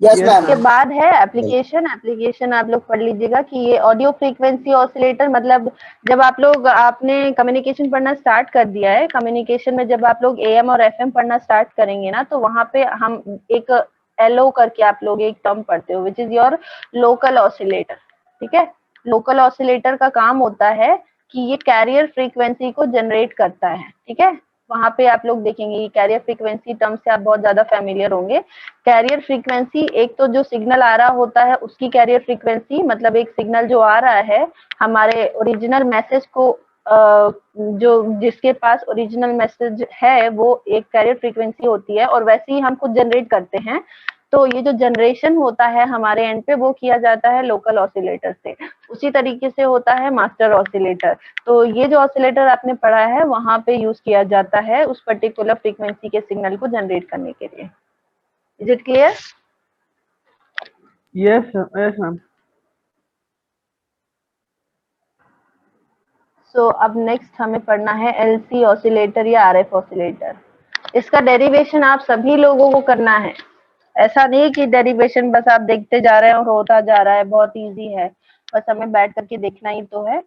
Yes, Yes, उसके ma'am. बाद है एप्लीकेशन। एप्लीकेशन आप लोग पढ़ लीजिएगा कि ये ऑडियो फ्रीक्वेंसी ऑसिलेटर, मतलब जब आप लोग, आपने कम्युनिकेशन पढ़ना स्टार्ट कर दिया है, कम्युनिकेशन में जब आप लोग एएम और एफएम पढ़ना स्टार्ट करेंगे ना, तो वहां पे हम एक एलओ करके आप लोग एक टर्म पढ़ते हो, which is your local oscillator. ठीक है, लोकल ऑसिलेटर का काम होता है कि ये कैरियर फ्रीक्वेंसी को जनरेट करता है। ठीक है, वहां पे आप लोग देखेंगे ये कैरियर फ्रीक्वेंसी टर्म से आप बहुत ज्यादा फेमिलियर होंगे। कैरियर फ्रीक्वेंसी, एक तो जो सिग्नल आ रहा होता है उसकी कैरियर फ्रीक्वेंसी, मतलब एक सिग्नल जो आ रहा है हमारे ओरिजिनल मैसेज को, जो जिसके पास ओरिजिनल मैसेज है वो एक कैरियर फ्रीक्वेंसी होती है, और वैसे ही हम कुछ जनरेट करते हैं। तो ये जो जनरेशन होता है हमारे एंड पे वो किया जाता है लोकल ऑसिलेटर से। उसी तरीके से होता है मास्टर ऑसिलेटर। तो ये जो ऑसिलेटर आपने पढ़ा है वहां पे यूज किया जाता है उस पर्टिकुलर फ्रीक्वेंसी के सिग्नल को जनरेट करने के लिए। Is it clear? Yes yes ma'am. So अब नेक्स्ट हमें पढ़ना है एलसी ऑसिलेटर या आरएफ ऑसिलेटर। इसका डेरिवेशन आप सभी लोगों को करना है, ऐसा नहीं कि डेरिवेशन बस आप देखते जा रहे हैं और होता जा रहा है, बहुत इजी है, बस हमें बैठ करके देखना ही तो है।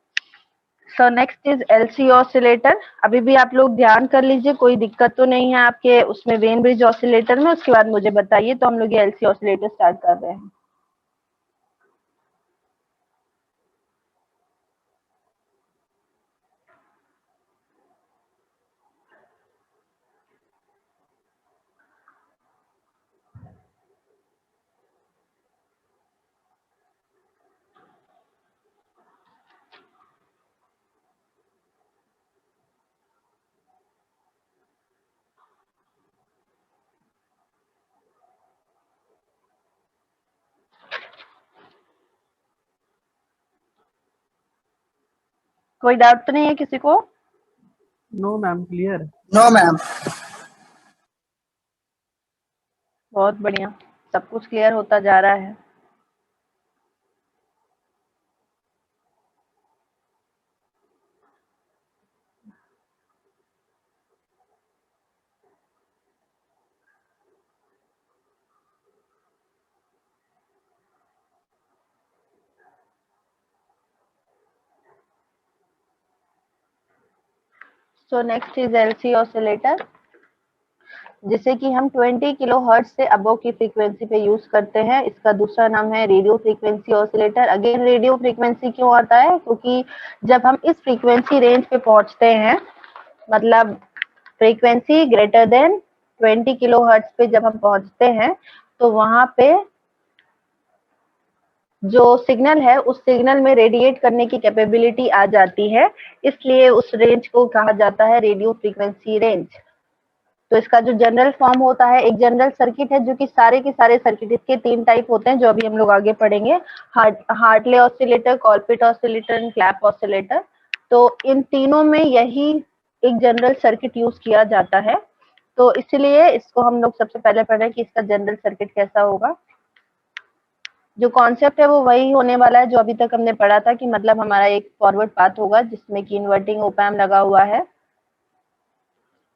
So next is LC oscillator. अभी भी आप लोग ध्यान कर लीजिए, कोई दिक्कत तो नहीं है आपके उसमें वेन ब्रिज ऑसिलेटर में, उसके बाद मुझे बताइए। तो हम लोग ये एलसी ऑसिलेटर स्टार्ट कर रहे हैं। कोई डाउट तो नहीं है किसी को? No ma'am, clear. No, ma'am. बहुत बढ़िया, सब कुछ क्लियर होता जा रहा है। So next is LC oscillator, जिसे कि हम 20 किलो हर्ट्ज से अबव की फ्रीक्वेंसी पे यूज करते हैं। इसका दूसरा नाम है radio frequency oscillator. Again radio frequency क्यों आता है, क्योंकि जब हम इस फ्रीक्वेंसी रेंज पे पहुंचते हैं, मतलब frequency greater than 20 kilo hertz पे जब हम पहुंचते हैं, तो वहां पे जो सिग्नल है उस सिग्नल में रेडिएट करने की कैपेबिलिटी आ जाती है, इसलिए उस रेंज को कहा जाता है रेडियो फ्रीक्वेंसी रेंज। तो इसका जो जनरल फॉर्म होता है, एक जनरल सर्किट है जो कि सारे के सारे सर्किट, इसके 3 टाइप होते हैं जो अभी हम लोग आगे पढ़ेंगे, Hartley oscillator, कॉलपिट oscillator and clap oscillator. तो इन तीनों में यही एक जनरल सर्किट यूज किया जाता है, तो इसलिए इसको हम लोग सबसे पहले पढ़ें कि इसका जनरल सर्किट कैसा होगा। जो कॉन्सेप्ट है वो वही होने वाला है जो अभी तक हमने पढ़ा था, कि मतलब हमारा एक फॉरवर्ड पाथ होगा जिसमें कि इन्वर्टिंग ओप एम्प लगा हुआ है,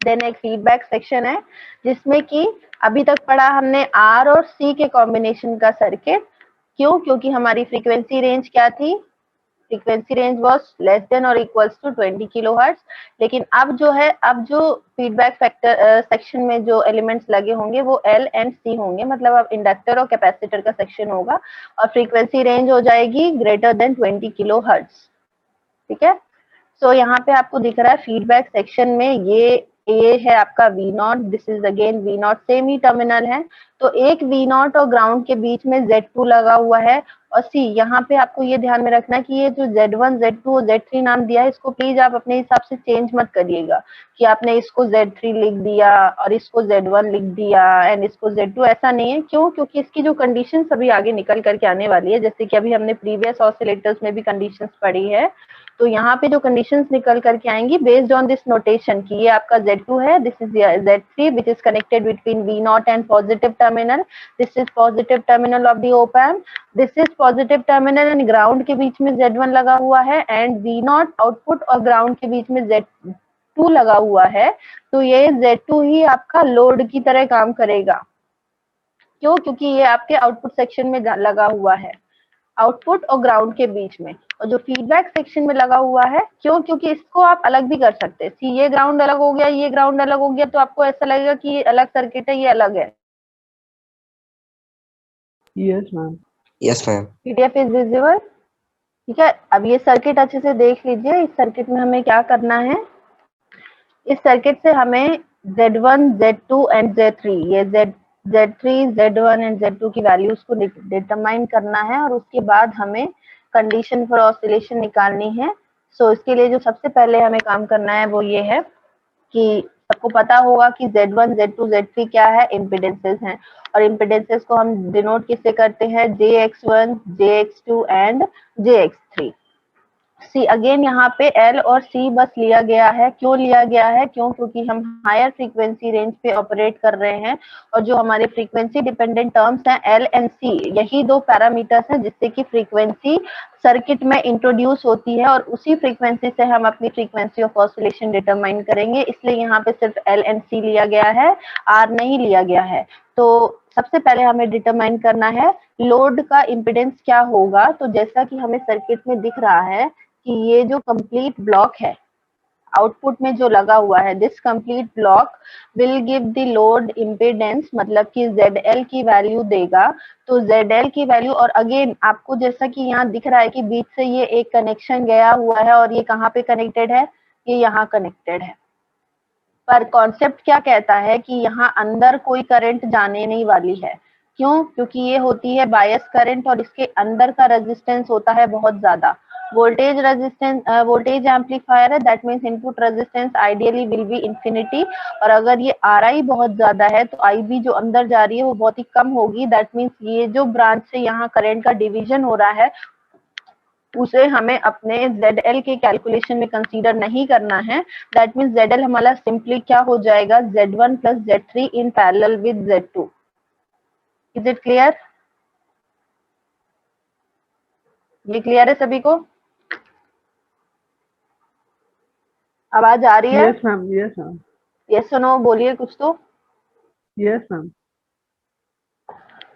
देन एक फीडबैक सेक्शन है जिसमें कि अभी तक पढ़ा हमने आर और सी के कॉम्बिनेशन का सर्किट। क्यों, क्योंकि हमारी फ्रीक्वेंसी रेंज क्या थी, frequency range was less than और इक्वल्स टू 20 किलोहर्ट्ज। लेकिन अब जो है, अब जो फीडबैक फैक्टर सेक्शन में जो एलिमेंट्स लगे होंगे वो एल एंड सी होंगे, मतलब अब इंडक्टर और कैपेसिटर का सेक्शन होगा और फ्रीक्वेंसी रेंज हो जाएगी ग्रेटर देन 20 किलोहर्ट्ज। ठीक है, सो यहाँ पे आपको दिख रहा है फीडबैक सेक्शन में ये है आपका V0, this is again V0, same he terminal है। तो एक V0 और ग्राउंड के बीच में Z2 लगा हुआ है। और सी, यहाँ पे आपको ये ध्यान में रखना है कि ये जो Z1, Z2 और Z3 नाम दिया है, इसको प्लीज आप अपने हिसाब से चेंज मत करिएगा कि आपने इसको Z3 लिख दिया और इसको Z1 लिख दिया एंड इसको Z2, ऐसा नहीं है। क्यों, क्योंकि इसकी जो कंडीशन अभी आगे निकल करके आने वाली है, जैसे कि अभी हमने प्रीवियस ऑसिलेटर्स में भी कंडीशंस पढ़ी है, तो यहाँ पे जो कंडीशंस निकल करके आएंगी बेस्ड ऑन दिस नोटेशन कि ये आपका Z2 है, this is Z3 which is connected between V0 and positive terminal, this is positive terminal of the op amp, this is positive terminal and ground के बीच में Z1 लगा हुआ है and V0 output और ग्राउंड के बीच में Z2 लगा हुआ है। तो ये Z2 ही आपका लोड की तरह काम करेगा। क्यों, क्योंकि ये आपके आउटपुट सेक्शन में लगा हुआ है, आउटपुट और ग्राउंड के बीच में। और जो फीडबैक सेक्शन में लगा हुआ है, क्यों, क्योंकि इसको आप अलग भी कर सकते हैं। सी, ये ग्राउंड अलग हो गया, ये ग्राउंड अलग हो गया, तो आपको ऐसा लगेगा कि ये अलग सर्किट है, ये अलग है। Yes ma'am. Yes ma'am. PDF is visible. ठीक है, अब ये सर्किट अच्छे से देख लीजिए। इस सर्किट में हमें क्या करना है, इस सर्किट से हमें Z1, Z2 एंड Z3, ये Z3, Z1 एंड Z2 की वैल्यूज को डिटरमाइन करना है और उसके बाद हमें कंडीशन फॉर ऑसिलेशन निकालनी है। सो इसके लिए जो सबसे पहले हमें काम करना है वो ये है कि सबको पता होगा कि Z1, Z2, Z3 क्या है, इम्पिडेंसेस हैं। और इम्पिडेंसेस को हम डिनोट किससे करते हैं, JX1, JX2 and JX3। C, again यहाँ पे एल और सी बस लिया गया है। क्यों लिया गया है, क्यों, क्योंकि हम हायर फ्रीक्वेंसी रेंज पे ऑपरेट कर रहे हैं और जो हमारे फ्रीक्वेंसी डिपेंडेंट टर्म्स हैं एल एंड सी, यही दो पैरामीटर्स हैं जिससे कि फ्रीक्वेंसी सर्किट में इंट्रोड्यूस होती है और उसी फ्रीक्वेंसी से हम अपनी फ्रीक्वेंसी ऑफ ऑसिलेशन डिटरमाइन करेंगे। इसलिए यहाँ पे सिर्फ एल एंड सी लिया गया है, आर नहीं लिया गया है। तो सबसे पहले हमें डिटरमाइन करना है लोड का इम्पिडेंस क्या होगा। तो जैसा कि हमें सर्किट में दिख रहा है कि ये जो कंप्लीट ब्लॉक है आउटपुट में जो लगा हुआ है, this complete block will give the load impedance, मतलब कि ZL की वैल्यू देगा। तो ZL की वैल्यू, और अगेन आपको जैसा कि यहाँ दिख रहा है कि बीच से ये एक कनेक्शन गया हुआ है और ये कहाँ पे कनेक्टेड है, ये यहाँ कनेक्टेड है। पर कॉन्सेप्ट क्या कहता है कि यहाँ अंदर कोई करंट जाने नहीं वाली है। क्यों, क्योंकि ये होती है बायस करंट और इसके अंदर का रेजिस्टेंस होता है बहुत ज्यादा। वोल्टेज रेजिस्टेंस, वोल्टेज एम्पलीफायर है, that means input resistance ideally will be infinity. और अगर ये RI बहुत ज्यादा है तो IB जो अंदर जा रही है वो बहुत ही कम होगी। दैट मीन्स ये जो ब्रांच से यहाँ करंट का डिवीजन हो रहा है उसे हमें अपने ZL के कैलकुलेशन में कंसीडर नहीं करना है। दैट मीन्स ZL हमारा सिंपली क्या हो जाएगा, Z1 plus Z3 in parallel with Z2। Is it clear? ये क्लियर है सभी को? आवाज आ रही है? Yes ma'am, yes ma'am, yes सुनो, बोलिए कुछ तो। Yes ma'am.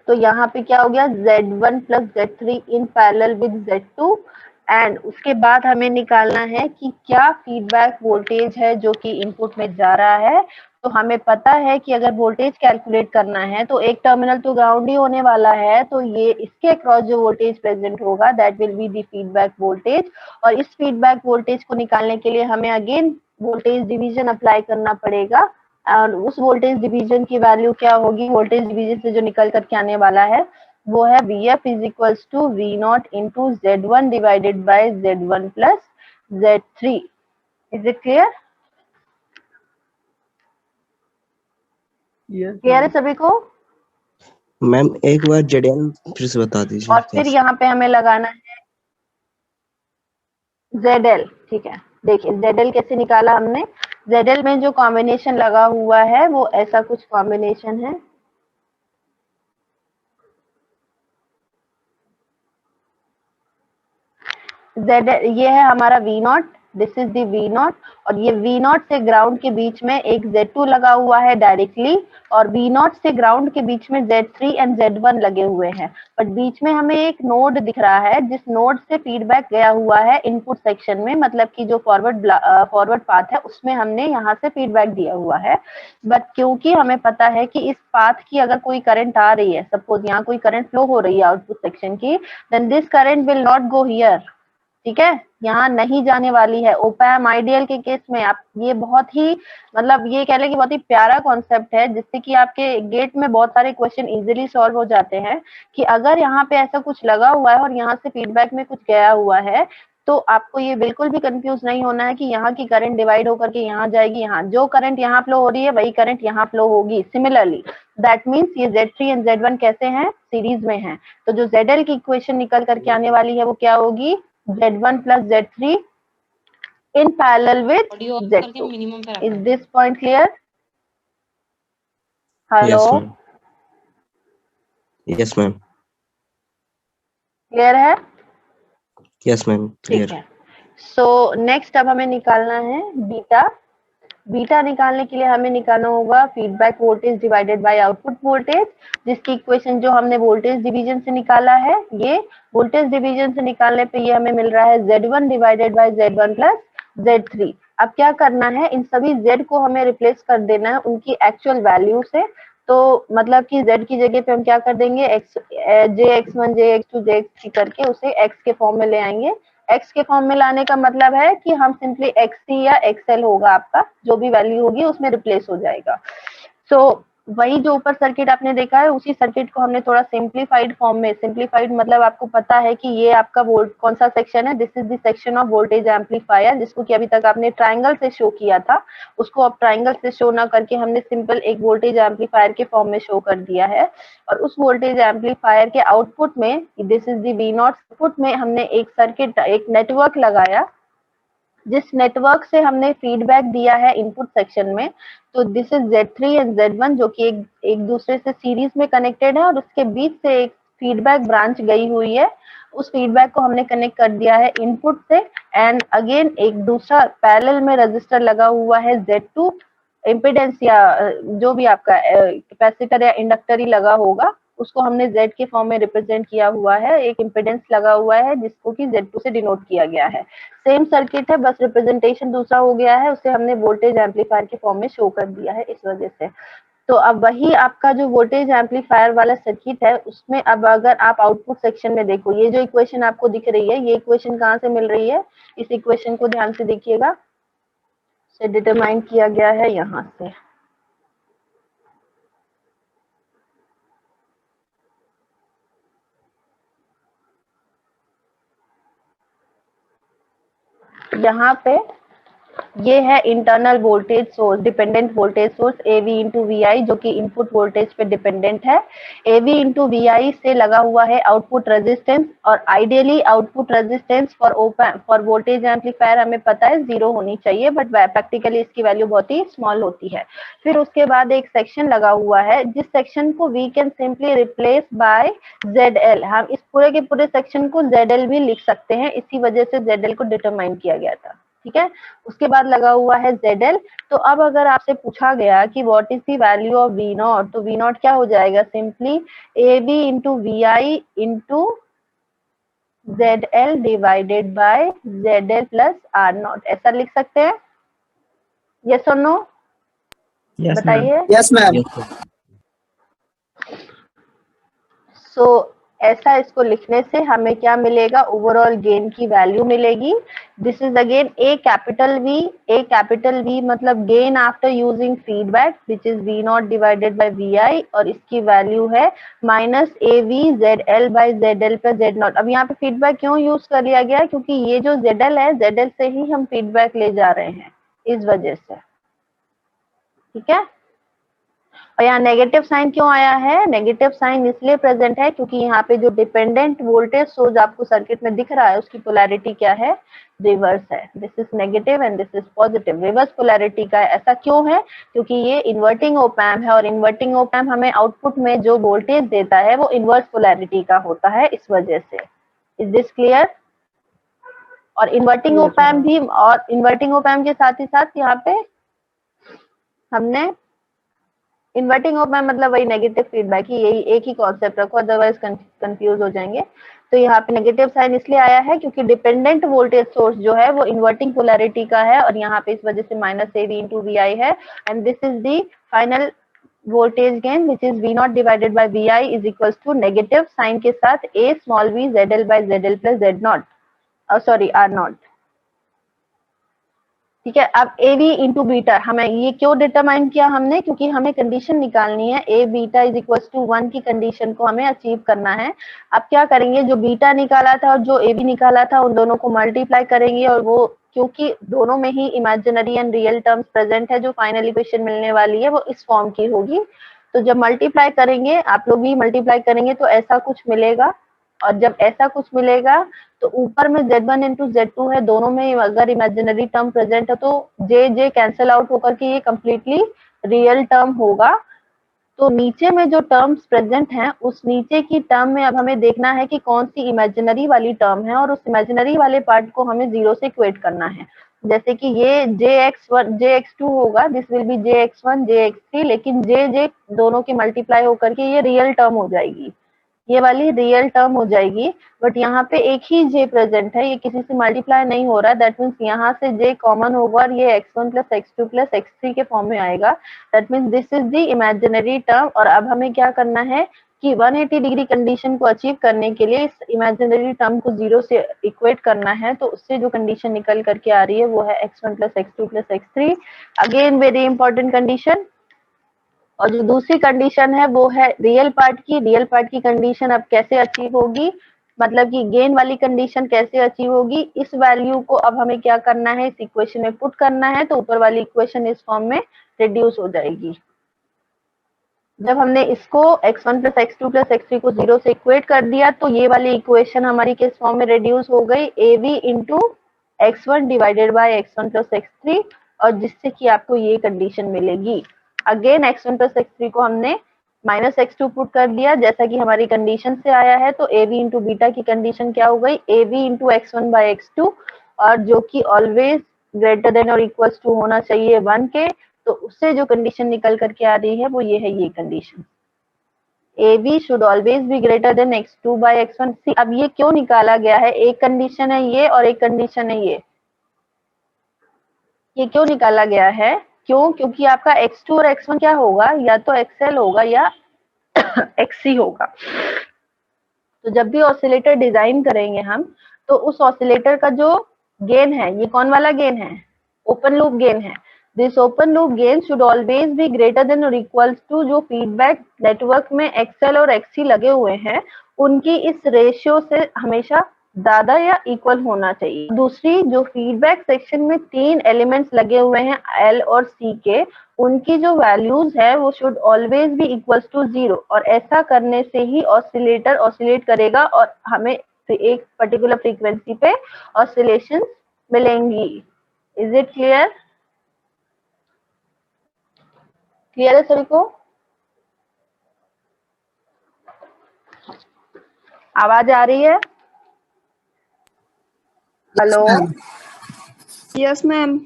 तो यहाँ पे क्या हो गया, Z1 plus Z3 in parallel with Z2 and उसके बाद हमें निकालना है कि क्या फीडबैक वोल्टेज है जो कि इनपुट में जा रहा है। तो हमें पता है कि अगर वोल्टेज कैलकुलेट करना है तो एक टर्मिनल तो ग्राउंड ही होने वाला है, तो ये इसके अक्रॉस जो वोल्टेज प्रेजेंट होगा that will be the feedback voltage. और इस फीडबैक वोल्टेज को निकालने के लिए हमें अगेन वोल्टेज डिवीजन अप्लाई करना पड़ेगा। और उस वोल्टेज डिवीजन की वैल्यू क्या होगी, वोल्टेज डिवीजन से जो निकल करके आने वाला है वो है Vf is equals to V0 into Z1 divided by Z1 plus Z3। Is it clear? Clear है सभी को? मैम एक बार जेडएल फिर से बता दीजिए। और फिर यहाँ पे हमें लगाना है ZL। ठीक है, देखिए ZL कैसे निकाला हमने। ZL में जो कॉम्बिनेशन लगा हुआ है वो ऐसा कुछ कॉम्बिनेशन है। ZL ये है हमारा V0, this is the V0, और ये V0 से ग्राउंड के बीच में एक Z2 लगा हुआ है डायरेक्टली, और V0 से ग्राउंड के बीच में Z3 एंड Z1 लगे हुए हैं। बट बीच में हमें एक नोड दिख रहा है जिस नोड से फीडबैक गया हुआ है इनपुट सेक्शन में, मतलब कि जो फॉरवर्ड पाथ है उसमें हमने यहाँ से फीडबैक दिया हुआ है। बट क्योंकि हमें पता है कि इस पाथ की अगर कोई करंट आ रही है, सपोज यहाँ कोई करंट फ्लो हो रही है आउटपुट सेक्शन की, then this current will not go here. ठीक है, यहाँ नहीं जाने वाली है। ओपैम आइडियल के केस में आप ये बहुत ही मतलब ये कह लें कि बहुत ही प्यारा कॉन्सेप्ट है जिससे कि आपके गेट में बहुत सारे क्वेश्चन इजीली सॉल्व हो जाते हैं कि अगर यहाँ पे ऐसा कुछ लगा हुआ है और यहाँ से फीडबैक में कुछ गया हुआ है तो आपको ये बिल्कुल भी कंफ्यूज नहीं होना है कि यहाँ की करंट डिवाइड होकर के यहाँ जाएगी। यहाँ जो करंट यहाँ फ्लो हो रही है वही करंट यहाँ फ्लो होगी। सिमिलरली दैट मीन्स ये Z3 एंड Z1 कैसे हैं, सीरीज में हैं। तो जो ZL की इक्वेशन निकल करके आने वाली है वो क्या होगी, Z1 plus Z3 in parallel with Z2. Is this point clear? Hello? Yes ma'am. Clear है? यस मैम ठीक क्लियर। है। सो नेक्स्ट अब हमें निकालना है बीटा। बीटा निकालने के लिए हमें निकालना होगा feedback voltage divided by output voltage, जिसकी इक्वेशन जो हमने वोल्टेज डिवीजन से निकाला है, ये वोल्टेज डिवीजन से निकालने पे ये हमें मिल रहा है Z1 divided by Z1 plus Z3। अब क्या करना है, इन सभी Z को हमें रिप्लेस कर देना है उनकी एक्चुअल वैल्यू से। तो मतलब कि Z की जगह पे हम क्या कर देंगे, JX1 JX2 JX3 करके उसे X के फॉर्म में ले आएंगे। X के फॉर्म में लाने का मतलब है कि हम सिंपली XC या XL होगा आपका, जो भी वैल्यू होगी उसमें रिप्लेस हो जाएगा। सो वही जो ऊपर सर्किट आपने देखा है उसी सर्किट को हमने थोड़ा सिंप्लीफाइड फॉर्म में, सिंप्लीफाइड मतलब आपको पता है कि ये आपका वोल्ट कौन सा सेक्शन है, this is the section of voltage amplifier, जिसको कि अभी तक आपने ट्रायंगल से शो किया था, उसको अब ट्रायंगल से शो ना करके हमने सिंपल एक वोल्टेज एम्पलीफायर के फॉर्म में शो कर दिया है। और उस वोल्टेज एम्पलीफायर के आउटपुट में, this is the V0 output में हमने एक सर्किट, एक नेटवर्क लगाया, जिस नेटवर्क से हमने फीडबैक दिया है इनपुट सेक्शन में। तो this is Z3 and Z1 जो कि एक दूसरे से सीरीज में कनेक्टेड है और उसके बीच से एक फीडबैक ब्रांच गई हुई है। उस फीडबैक को हमने कनेक्ट कर दिया है इनपुट से, एंड अगेन एक दूसरा पैरेलल में रजिस्टर लगा हुआ है Z2, इम्पीडेंस या जो भी आपका कैपेसिटर या इंडक्टर ही लगा होगा उसको हमने Z के फॉर्म में रिप्रेजेंट किया हुआ है, एक इम्पीडेंस लगा हुआ है जिसको कि Z2 से डिनोट किया गया है। सेम सर्किट है, बस रिप्रेजेंटेशन दूसरा हो गया है, उसे हमने वोल्टेज एम्पलीफायर के फॉर्म में शो कर दिया है इस वजह से। तो अब वही आपका जो वोल्टेज एम्पलीफायर वाला सर्किट है उसमें अब अगर आप आउटपुट सेक्शन में देखो, ये जो इक्वेशन आपको दिख रही है, ये इक्वेशन कहाँ से मिल रही है, इस इक्वेशन को ध्यान से देखिएगा, से डिटरमाइन किया गया है यहाँ से। यहाँ पे ये है internal voltage source, dependent voltage source AV into VI जो कि इनपुट वोल्टेज पे डिपेंडेंट है। AV इंटू VI से लगा हुआ है आउटपुट रेजिस्टेंस, और ideally output resistance for voltage amplifier हमें पता है 0 होनी चाहिए, बट प्रैक्टिकली इसकी वैल्यू बहुत ही स्मॉल होती है। फिर उसके बाद एक सेक्शन लगा हुआ है जिस सेक्शन को we can simply replace by ZL। हम इस पूरे के पूरे सेक्शन को ZL भी लिख सकते हैं, इसी वजह से ZL को डिटरमाइन किया गया था। ठीक है, उसके बाद लगा हुआ है ZL। तो अब अगर आपसे पूछा गया कि what is the value of V0, तो V0 क्या हो जाएगा, simply AV into VI into ZL divided by ZL plus R naught, ऐसा लिख सकते हैं? यस और नो यस मैम। बताइए। Yes, ma'am. Yes, sir. So ऐसा इसको लिखने से हमें क्या मिलेगा? ओवरऑल गेन की वैल्यू मिलेगी। This is again A capital V मतलब gain after using feedback which is V not divided by VI, और इसकी वैल्यू है minus AV ZL by ZL plus Z nought. अब यहाँ पे फीडबैक क्यों यूज कर लिया गया? क्योंकि ये जो ZL है, ZL से ही हम फीडबैक ले जा रहे हैं, इस वजह से। ठीक है। और यहाँ नेगेटिव साइन क्यों आया है? नेगेटिव साइन इसलिए प्रेजेंट है क्योंकि यहाँ पे जो डिपेंडेंट वोल्टेज सोर्स आपको सर्किट में दिख रहा है उसकी पोलैरिटी क्या है? रिवर्स है। This is negative and this is positive, reverse polarity का है। ऐसा क्यों है? क्योंकि ये इन्वर्टिंग ऑप एम्प है और इन्वर्टिंग ऑप एम्प हमें आउटपुट में जो वोल्टेज देता है वो इन्वर्स पोलैरिटी का होता है, इस वजह से। Is this clear? और इन्वर्टिंग ऑप एम्प भी, और इन्वर्टिंग ऑप एम्प के साथ ही साथ यहाँ पे हमने इन्वर्टिंग ऑप एम्प मतलब वही नेगेटिव फीडबैक ही, यही एक ही कॉन्सेप्ट रखो, अदरवाइज कंफ्यूज हो जाएंगे। तो यहाँ पे नेगेटिव साइन इसलिए आया है क्योंकि डिपेंडेंट वोल्टेज सोर्स जो है वो इन्वर्टिंग पोलैरिटी का है और यहाँ पे इस वजह से माइनस AV इंटू VI है। And this is the final voltage gain which is V not divided by VI is equal to negative sign के साथ A small v ZL by ZL plus Z nought, sorry R nought. ठीक है। अब AV into beta हमें ये क्यों determine किया हमने? क्योंकि हमें कंडीशन निकालनी है A beta is equal to 1 की कंडीशन को हमें अचीव करना है। अब क्या करेंगे? जो बीटा निकाला था और जो AV निकाला था उन दोनों को मल्टीप्लाई करेंगे, और वो क्योंकि दोनों में ही imaginary and real terms present है, जो फाइनल इक्वेशन मिलने वाली है वो इस फॉर्म की होगी। तो जब मल्टीप्लाई करेंगे, आप लोग भी मल्टीप्लाई करेंगे तो ऐसा कुछ मिलेगा, और जब ऐसा कुछ मिलेगा तो ऊपर में Z1 इंटू Z2 है, दोनों में अगर इमेजिनरी टर्म प्रेजेंट है तो जे कैंसिल आउट होकर के ये कंप्लीटली रियल टर्म होगा। तो नीचे में जो टर्म्स प्रेजेंट हैं उस नीचे की टर्म में अब हमें देखना है कि कौन सी इमेजिनरी वाली टर्म है, और उस इमेजिनरी वाले पार्ट को हमें 0 से इक्वेट करना है। जैसे कि ये JX1 JX2 होगा, this will be JX1 JX3, लेकिन जे दोनों के मल्टीप्लाई होकर के ये रियल टर्म हो जाएगी, ये वाली रियल टर्म हो जाएगी। बट यहाँ पे एक ही j प्रेजेंट है, ये किसी से मल्टीप्लाई नहीं हो रहा है। दैट मीन्स यहाँ से j कॉमन होगा और ये x1 plus x2 plus x3 के फॉर्म में आएगा। That means this is the imaginary term. और अब हमें क्या करना है कि 180 डिग्री कंडीशन को अचीव करने के लिए इस इमेजिनरी टर्म को 0 से इक्वेट करना है। तो उससे जो कंडीशन निकल करके आ रही है वो है x1 plus x2 plus x3। Again very important condition. और जो दूसरी कंडीशन है वो है रियल पार्ट की। रियल पार्ट की कंडीशन अब कैसे अचीव होगी, मतलब कि गेन वाली कंडीशन कैसे अचीव होगी? इस वैल्यू को अब हमें क्या करना है? इस इक्वेशन में पुट करना है, तो ऊपर वाली इक्वेशन इस फॉर्म में रिड्यूस हो जाएगी। जब हमने इसको x1 plus x2 plus x3 को 0 से इक्वेट कर दिया तो ये वाली इक्वेशन हमारी किस फॉर्म में रिड्यूस हो गई? AV into x1 divided by x1 plus x3, और जिससे कि आपको ये कंडीशन मिलेगी। अगेन x1 प्लस x3 को हमने माइनस x2 पुट कर दिया जैसा कि हमारी कंडीशन से आया है, तो AV इंटू बीटा की कंडीशन क्या हो गई? AV into x1 bye x2, और जो कि ऑलवेज ग्रेटर देन और इक्वल टू होना चाहिए 1 के। तो उससे जो कंडीशन निकल करके आ रही है वो ये है, ये condition AV should always be greater than x2 by x1। सी अब ये क्यों निकाला गया है? एक कंडीशन है ये और एक कंडीशन है ये क्यों निकाला गया है? क्यों? क्योंकि आपका x2 और x1 क्या होगा? या तो XL होगा या XC होगा। तो जब भी ऑसिलेटर डिजाइन करेंगे हम, तो उस ऑसिलेटर का जो गेन है, ये कौन वाला गेन है? ओपन लूप गेन है। This open loop gain should always be greater than और इक्वल टू जो फीडबैक नेटवर्क में XL और XC लगे हुए हैं उनकी इस रेशियो से हमेशा ज्यादा या इक्वल होना चाहिए। दूसरी, जो फीडबैक सेक्शन में 3 एलिमेंट्स लगे हुए हैं L और C के, उनकी जो वैल्यूज है वो should always be equal to 0, और ऐसा करने से ही ऑसिलेटर ऑसिलेट करेगा और हमें एक पर्टिकुलर फ्रीक्वेंसी पे ऑसिलेशन मिलेंगी। Is it clear? क्लियर है सभी को? आवाज आ रही है? हेलो? Yes ma'am.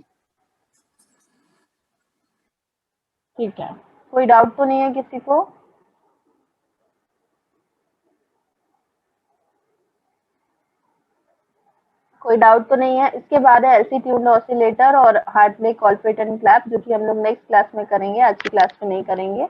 ठीक है, कोई डाउट तो नहीं है किसी को? कोई डाउट तो नहीं है। इसके बाद है एलसी ट्यून्ड ऑसिलेटर और हार्टले कॉलपिट एंड क्लैप, जो कि हम लोग नेक्स्ट क्लास में करेंगे, आज की क्लास में नहीं करेंगे।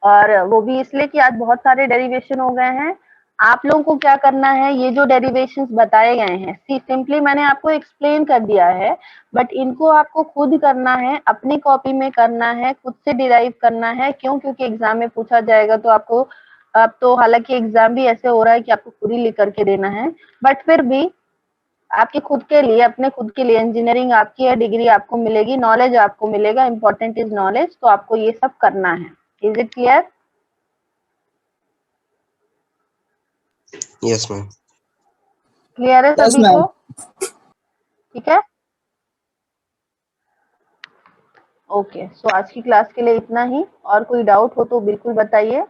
और वो भी इसलिए कि आज बहुत सारे डेरिवेशन हो गए हैं। आप लोगों को क्या करना है, ये जो डेरिवेशंस बताए गए हैं, सिंपली मैंने आपको एक्सप्लेन कर दिया है, बट इनको आपको खुद करना है, अपनी कॉपी में करना है, खुद से डिराइव करना है। क्यों? क्योंकि एग्जाम में पूछा जाएगा तो आपको, अब तो हालांकि एग्जाम भी ऐसे हो रहा है कि आपको खुद ही लिख करके देना है, बट फिर भी आपके खुद के लिए, अपने खुद के लिए, इंजीनियरिंग आपकी है, डिग्री आपको मिलेगी, नॉलेज आपको मिलेगा, इंपॉर्टेंट इज नॉलेज, तो आपको ये सब करना है। Is it clear? Yes ma'am. Clear है Yes, सभी ma'am. को? ठीक है, ओके। सो आज की क्लास के लिए इतना ही। और कोई डाउट हो तो बिल्कुल बताइए।